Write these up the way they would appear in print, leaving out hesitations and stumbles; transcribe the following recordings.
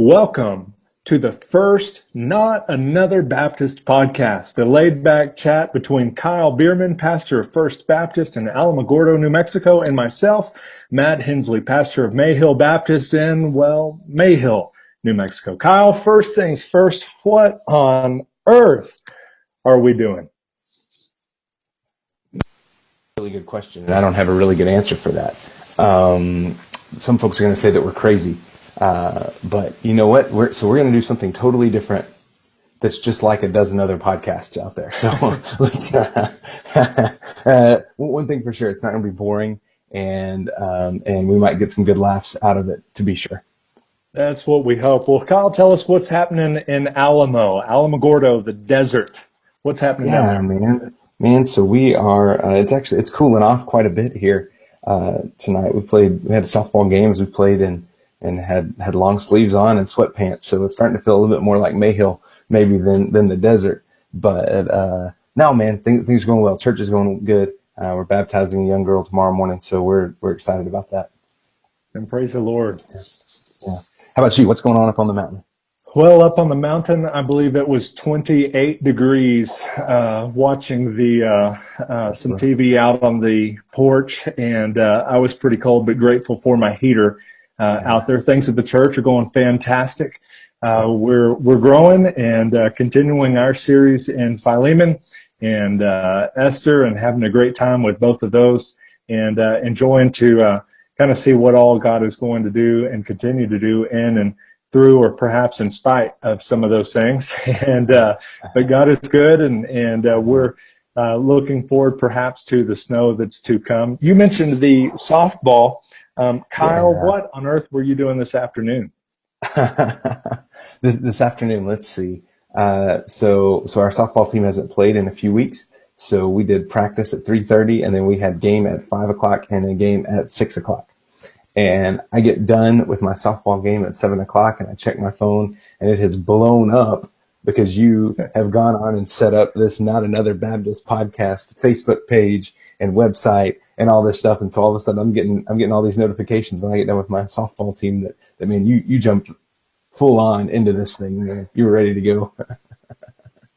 Welcome to the first Not Another Baptist podcast, a laid-back chat between Kyle Bierman, pastor of First Baptist in Alamogordo, New Mexico, and myself, Matt Hensley, pastor of Mayhill Baptist in, Mayhill, New Mexico. Kyle, first things first, what on earth are we doing? Really good question, and I don't have a really good answer for that. Some folks are going to say that we're crazy, but you know what? We're going to do something totally different. That's just like a dozen other podcasts out there. So let's. One thing for sure, it's not going to be boring, and we might get some good laughs out of it, to be sure. That's what we hope. Well, Kyle, tell us what's happening in Alamogordo, the desert. What's happening down there? Man. So we are. It's cooling off quite a bit here tonight. We had softball games. We played and had long sleeves on and sweatpants. So it's starting to feel a little bit more like Mayhill maybe than the desert. But no, man, things are going well. Church is going good. We're baptizing a young girl tomorrow morning, so we're excited about that. And praise the Lord. Yeah. How about you? What's going on up on the mountain? Well, up on the mountain, I believe it was 28 degrees, watching some TV out on the porch, and I was pretty cold, but grateful for my heater out there. Things at the church are going fantastic. We're growing and continuing our series in Philemon and Esther, and having a great time with both of those, and enjoying to kind of see what all God is going to do and continue to do in and through, or perhaps in spite of some of those things. And but God is good, and we're looking forward perhaps to the snow that's to come. You mentioned the softball. Kyle, what on earth were you doing this afternoon? This afternoon, let's see. So our softball team hasn't played in a few weeks. So we did practice at 3:30, and then we had game at 5 o'clock and a game at 6 o'clock. And I get done with my softball game at 7 o'clock, and I check my phone, and it has blown up because you have gone on and set up this Not Another Baptist podcast Facebook page and website and all this stuff. And so all of a sudden I'm getting all these notifications when I get done with my softball team that man, you jumped full on into this thing, man. You were ready to go.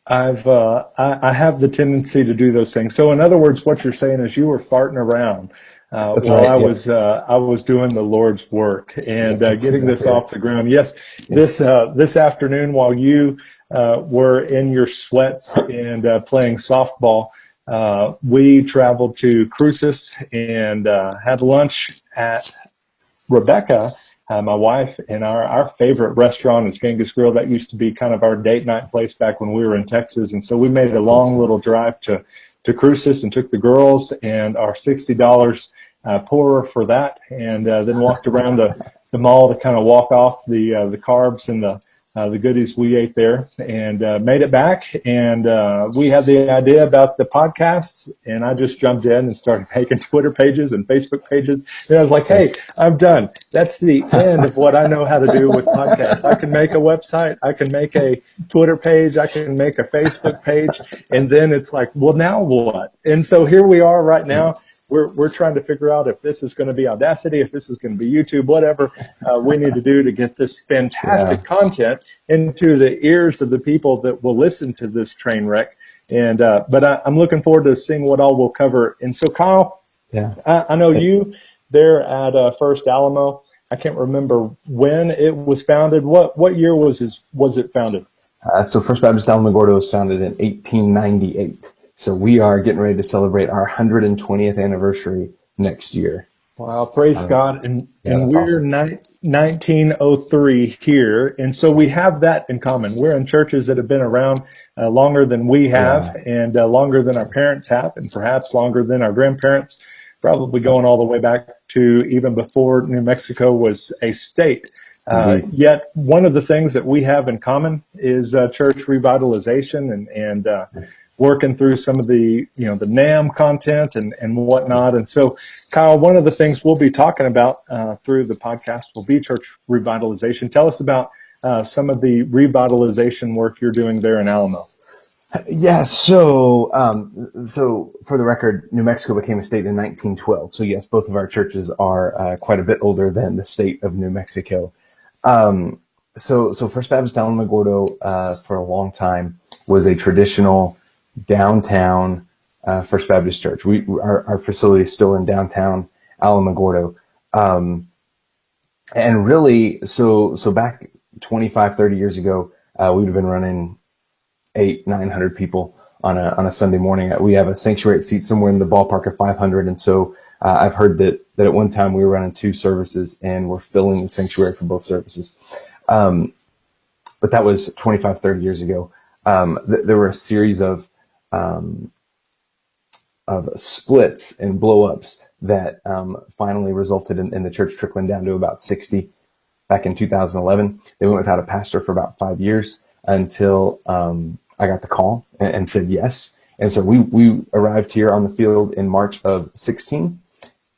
I have the tendency to do those things. So in other words, what you're saying is you were farting around while right, I was doing the Lord's work and getting this off the ground. Yes, this afternoon while you were in your sweats and playing softball, we traveled to Cruces and had lunch at Rebecca, my wife, and our favorite restaurant is Genghis Grill. That used to be kind of our date night place back when we were in Texas. And so we made a long little drive to Cruces and took the girls and our $60 pourer for that, and then walked around the mall to kind of walk off the carbs and the goodies we ate there, and made it back. And we had the idea about the podcast, and I just jumped in and started making Twitter pages and Facebook pages. And I was like, hey, I'm done. That's the end of what I know how to do with podcasts. I can make a website. I can make a Twitter page. I can make a Facebook page. And then it's like, well, now what? And so here we are right now. We're trying to figure out if this is going to be Audacity, if this is going to be YouTube, whatever we need to do to get this fantastic content into the ears of the people that will listen to this train wreck. And but I'm looking forward to seeing what all we'll cover. And so, Kyle, I know you there at First Alamo. I can't remember when it was founded. What year was it founded? So First Baptist Alamogordo was founded in 1898. So we are getting ready to celebrate our 120th anniversary next year. Wow, praise God. And we're awesome. 1903 here. And so we have that in common. We're in churches that have been around longer than we have, and longer than our parents have, and perhaps longer than our grandparents, probably going all the way back to even before New Mexico was a state. Yet one of the things that we have in common is church revitalization and working through some of the NAM content and whatnot. And so, Kyle, one of the things we'll be talking about through the podcast will be church revitalization. Tell us about some of the revitalization work you're doing there in Alamo. Yeah, so for the record, New Mexico became a state in 1912. So yes, both of our churches are quite a bit older than the state of New Mexico. So First Baptist Alamogordo, for a long time was a traditional downtown, First Baptist church. Our facility is still in downtown Alamogordo. And really, so back 25, 30 years ago, we would have been running 900 people on a Sunday morning. We have a sanctuary seat somewhere in the ballpark of 500. And so, I've heard that at one time we were running 2 services and we're filling the sanctuary for both services. But that was 25, 30 years ago. There were a series of splits and blow-ups that finally resulted in the church trickling down to about 60 back in 2011. They went without a pastor for about 5 years until I got the call and said yes. And so we arrived here on the field in March of 16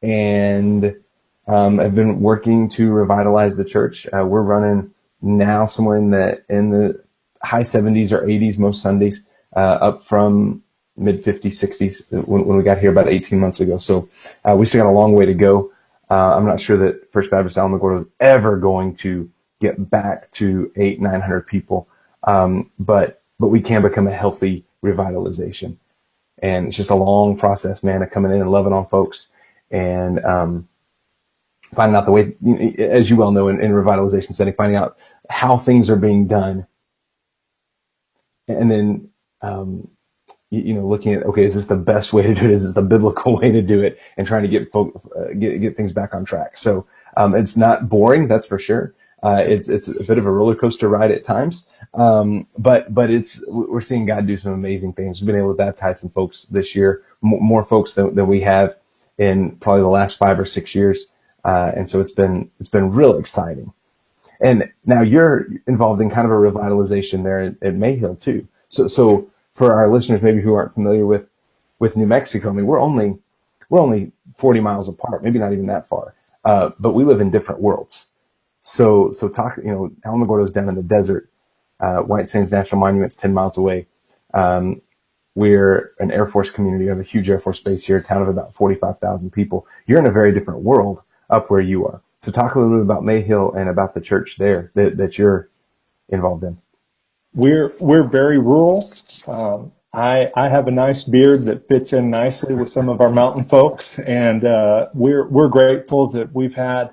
and have been working to revitalize the church. We're running now somewhere in the high 70s or 80s most Sundays, up from mid 50s, 60s when we got here about 18 months ago. So we still got a long way to go. I'm not sure that First Baptist Alamogordo is ever going to get back to 900 people, but we can become a healthy revitalization. And it's just a long process, man, of coming in and loving on folks and finding out the way, as you well know, in revitalization setting, finding out how things are being done, and then looking at, okay, is this the best way to do it? Is this the biblical way to do it? And trying to get things back on track. So it's not boring, that's for sure. It's a bit of a roller coaster ride at times, but we're seeing God do some amazing things. We've been able to baptize some folks this year, more folks than we have in probably the last 5 or 6 years, and so it's been real exciting. And now you're involved in kind of a revitalization there at Mayhill too. So for our listeners maybe who aren't familiar with New Mexico, I mean we're only 40 miles apart, maybe not even that far, but we live in different worlds. So talk, Alamogordo's down in the desert. White Sands National Monument's 10 miles away. We're an Air Force community. We have a huge Air Force base here, a town of about 45,000 people. You're in a very different world up where you are. So talk a little bit about Mayhill and about the church there that you're involved in. We're very rural. I have a nice beard that fits in nicely with some of our mountain folks, and we're grateful that we've had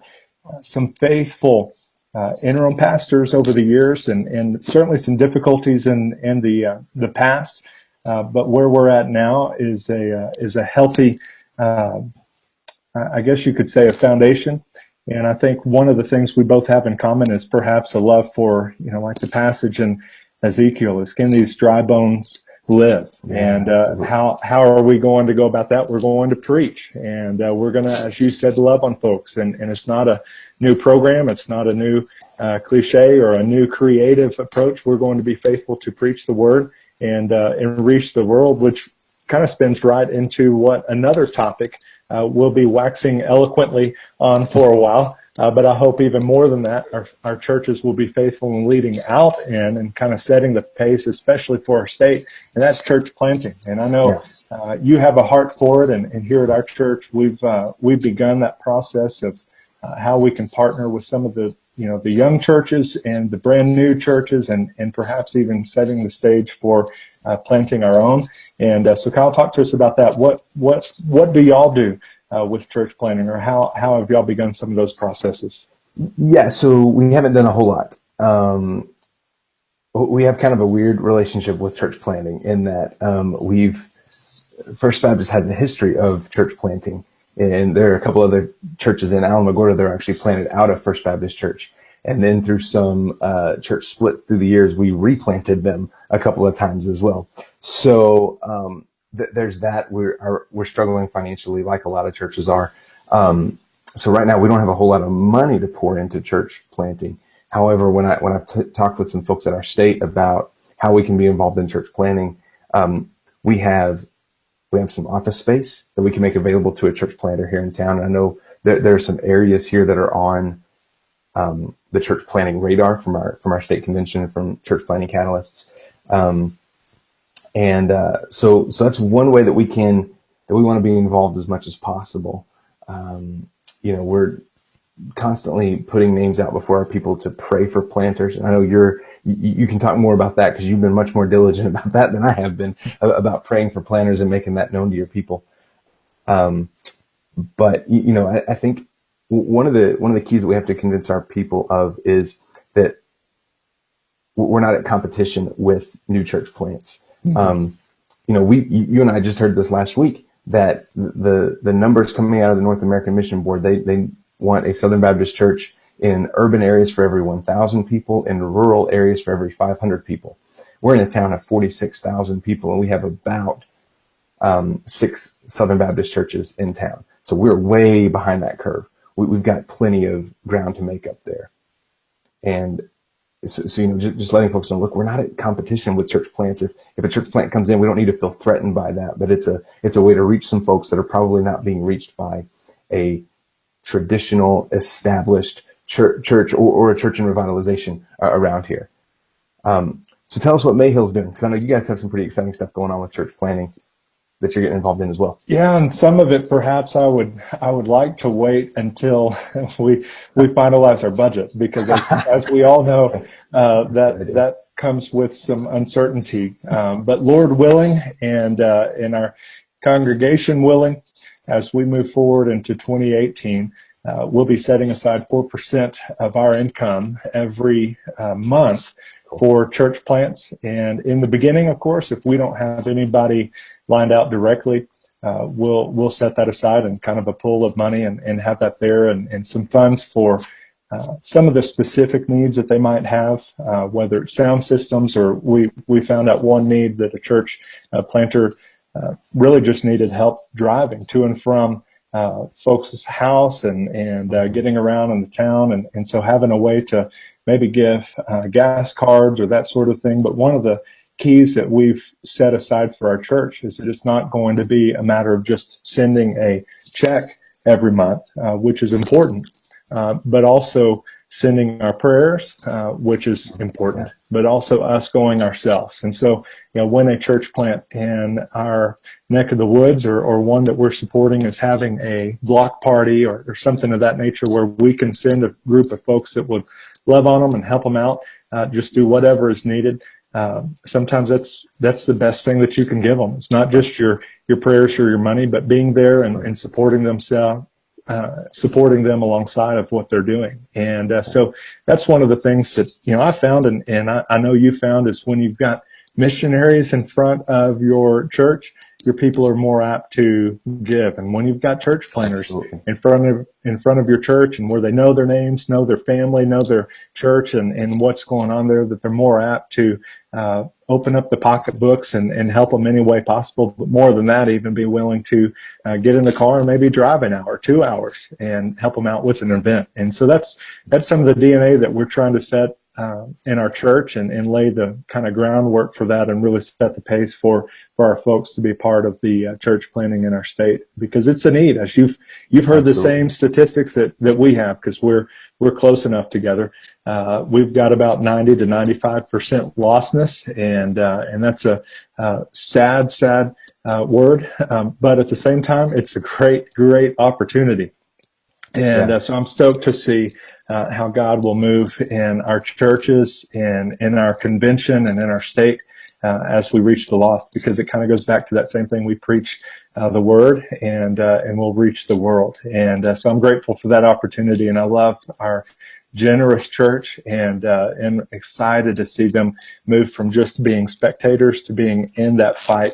some faithful interim pastors over the years, and certainly some difficulties in the past. But where we're at now is a healthy, I guess you could say, a foundation. And I think one of the things we both have in common is perhaps a love for, like the passage in Ezekiel is, can these dry bones live? Yeah, and how are we going to go about that? We're going to preach, and we're going to, as you said, love on folks. And it's not a new program. It's not a new cliche or a new creative approach. We're going to be faithful to preach the word and reach the world, which kind of spins right into what another topic we'll be waxing eloquently on for a while. But I hope even more than that, our churches will be faithful in leading out in and kind of setting the pace, especially for our state, and that's church planting. And I know you have a heart for it, and here at our church, we've begun that process of how we can partner with some of the young churches and the brand new churches, and perhaps even setting the stage for planting our own. And so Kyle, talk to us about that. What do y'all do with church planting, or how have y'all begun some of those processes? Yeah, so we haven't done a whole lot. We have kind of a weird relationship with church planting in that First Baptist has a history of church planting, and there are a couple other churches in Alamogordo that are actually planted out of First Baptist Church. And then through some church splits through the years, we replanted them a couple of times as well. So there's that. We're struggling financially, like a lot of churches are. So right now we don't have a whole lot of money to pour into church planting. However, when I've talked with some folks at our state about how we can be involved in church planting, we have some office space that we can make available to a church planter here in town. And I know there are some areas here that are on the church planting radar from our state convention and from church planting catalysts. So that's one way that we want to be involved as much as possible. constantly putting names out before our people to pray for planters. And I know you can talk more about that because you've been much more diligent about that than I have been about praying for planters and making that known to your people. But I think one of the keys that we have to convince our people of is that we're not at competition with new church plants. Mm-hmm. You and I just heard this last week that the numbers coming out of the North American Mission Board, they want a Southern Baptist church in urban areas for every 1,000 people, in rural areas for every 500 people. We're in a town of 46,000 people, and we have about 6 Southern Baptist churches in town. So we're way behind that curve. We've got plenty of ground to make up there. And so just letting folks know, look, we're not at competition with church plants. If a church plant comes in, we don't need to feel threatened by that, but it's a way to reach some folks that are probably not being reached by a traditional established church or a church in revitalization around here. So tell us what Mayhill's doing, because I know you guys have some pretty exciting stuff going on with church planting that you're getting involved in as well. Yeah, and some of it perhaps I would like to wait until we finalize our budget, because as we all know, that comes with some uncertainty. But Lord willing, and our congregation willing, as we move forward into 2018, we'll be setting aside 4% of our income every month for church plants. And in the beginning, of course, if we don't have anybody lined out directly, we'll set that aside and kind of a pool of money and have that there, and some funds for some of the specific needs that they might have, whether it's sound systems, or we found out one need that a church planter really just needed help driving to and from folks' house and getting around in the town, and so having a way to maybe give gas cards or that sort of thing. But one of the keys that we've set aside for our church is that it's not going to be a matter of just sending a check every month, which is important, but also sending our prayers, which is important, but also us going ourselves. And so, when a church plant in our neck of the woods, or one that we're supporting, is having a block party or something of that nature, where we can send a group of folks that would love on them and help them out, just do whatever is needed. Sometimes that's the best thing that you can give them. It's not just your prayers or your money, but being there and supporting them alongside of what they're doing. And so that's one of the things that I found, and I know you found, is when you've got missionaries in front of your church, your people are more apt to give. And when you've got church planters in front of your church, and where they know their names, know their family, know their church, and what's going on there, that they're more apt to open up the pocketbooks and help them any way possible. But more than that, even be willing to get in the car and maybe drive an hour, 2 hours, and help them out with an event. And so that's some of the DNA that we're trying to set in our church, and lay the kind of groundwork for that, and really set the pace for our folks to be part of the church planting in our state, because it's a need. As you've heard Absolutely. The same statistics that we have, because we're close enough together. We've got about 90 to 95% lostness, and that's a sad word, but at the same time, it's a great opportunity. And so I'm stoked to see how God will move in our churches and in our convention and in our state as we reach the lost, because it kind of goes back to that same thing. We preach the word, and we'll reach the world. And so I'm grateful for that opportunity, and I love our generous church, and excited to see them move from just being spectators to being in that fight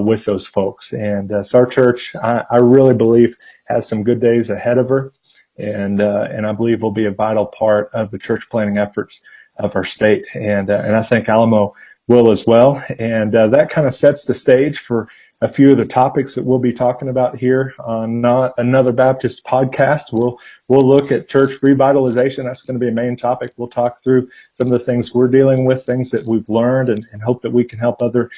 with those folks. And so our church, I really believe, has some good days ahead of her, and I believe will be a vital part of the church planting efforts of our state, and I think Alamo will as well. And that kind of sets the stage for a few of the topics that we'll be talking about here on Not Another Baptist podcast. We'll look at church revitalization. That's going to be a main topic. We'll talk through some of the things we're dealing with, things that we've learned, and hope that we can help other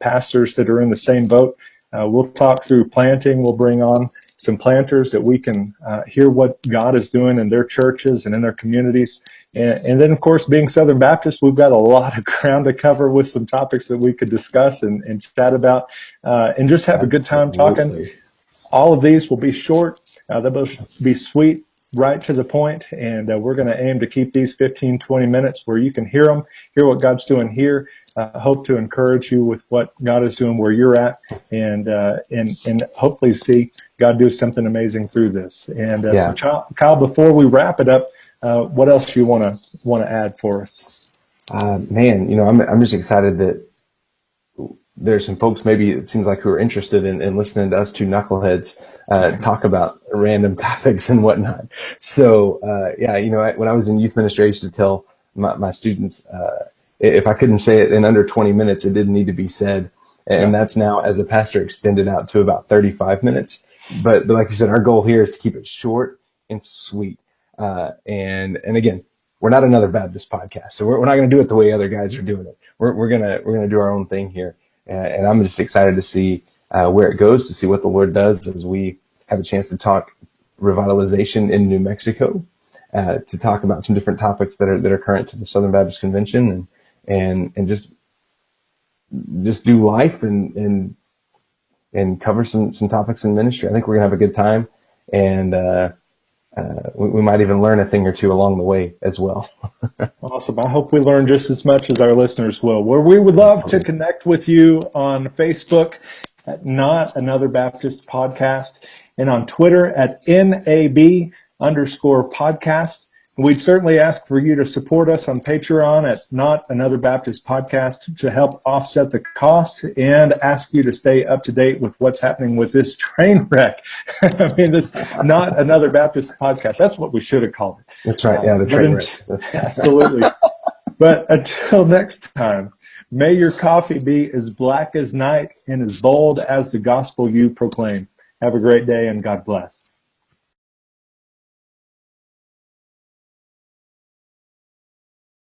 pastors that are in the same boat. We'll talk through planting. We'll bring on some planters that we can hear what God is doing in their churches and in their communities. And then, of course, being Southern Baptist, we've got a lot of ground to cover with some topics that we could discuss and chat about, and just have a good time talking. All of these will be short. They'll both be sweet, right to the point, and we're going to aim to keep these 15, 20 minutes where you can hear them, hear what God's doing here. Hope to encourage you with what God is doing where you're at, and hopefully see God do something amazing through this. And Yeah. so, Kyle, before we wrap it up, what else do you want to add for us? Man, I'm just excited that there's some folks maybe it seems like who are interested in listening to us two knuckleheads talk about random topics and whatnot. So when I was in youth ministry, I used to tell my students if I couldn't say it in under 20 minutes, it didn't need to be said. And that's now, as a pastor, extended out to about 35 minutes. But like you said, our goal here is to keep it short and sweet. And again, we're not another Baptist podcast, so we're not going to do it the way other guys are doing it. We're gonna do our own thing here. And I'm just excited to see where it goes, to see what the Lord does as we have a chance to talk revitalization in New Mexico, to talk about some different topics that are current to the Southern Baptist Convention, and just do life and cover some topics in ministry. I think we're gonna have a good time, and we might even learn a thing or two along the way as well. Awesome. I hope we learn just as much as our listeners will. Where we would love to connect with you on Facebook at Not Another Baptist Podcast, and on Twitter at NAB_podcast. We'd certainly ask for you to support us on Patreon at Not Another Baptist Podcast to help offset the cost, and ask you to stay up to date with what's happening with this train wreck. I mean, this Not Another Baptist Podcast. That's what we should have called it. That's right. Yeah, the train wreck. Absolutely. But until next time, may your coffee be as black as night and as bold as the gospel you proclaim. Have a great day, and God bless.